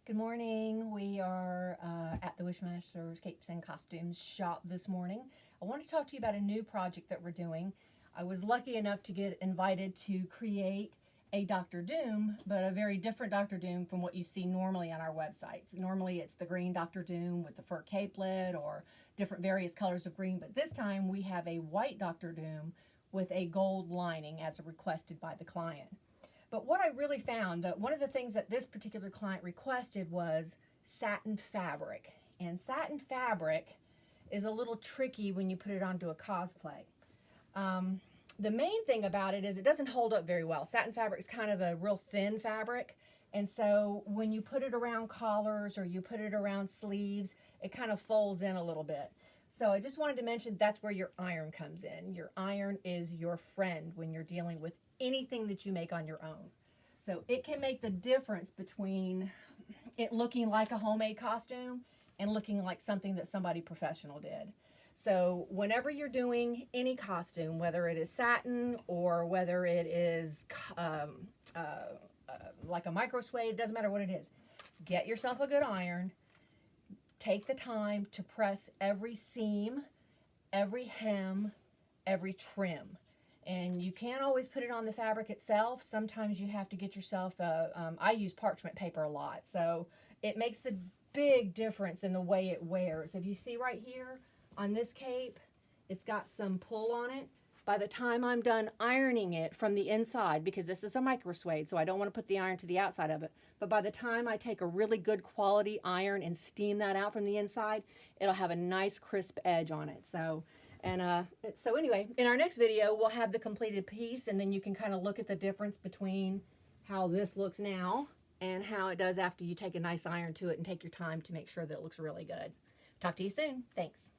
Good morning. We are at the Wishmaster's Capes and Costumes shop this morning. I want to talk to you about a new project that we're doing. I was lucky enough to get invited to create a Dr. Doom, but a very different Dr. Doom from what you see normally on our websites. Normally it's the green Dr. Doom with the fur capelet or different various colors of green, but this time we have a white Dr. Doom with a gold lining as requested by the client. But what I really found, that one of the things that this particular client requested was satin fabric. And satin fabric is a little tricky when you put it onto a cosplay. The main thing about it is it doesn't hold up very well. Satin fabric is kind of a real thin fabric. And so when you put it around collars or you put it around sleeves, it kind of folds in a little bit. So I just wanted to mention that's where your iron comes in. Your iron is your friend when you're dealing with anything that you make on your own. So it can make the difference between it looking like a homemade costume and looking like something that somebody professional did. So whenever you're doing any costume, whether it is satin or whether it is like a micro suede, it doesn't matter what it is, get yourself a good iron. Take the time to press every seam, every hem, every trim. And you can't always put it on the fabric itself. Sometimes you have to get yourself I use parchment paper a lot. So it makes the big difference in the way it wears. If you see right here on this cape, it's got some pull on it. By the time I'm done ironing it from the inside, because this is a micro suede, so I don't want to put the iron to the outside of it, but by the time I take a really good quality iron and steam that out from the inside, it'll have a nice crisp edge on it. So anyway, in our next video, we'll have the completed piece, and then you can kind of look at the difference between how this looks now and how it does after you take a nice iron to it and take your time to make sure that it looks really good. Talk to you soon. Thanks.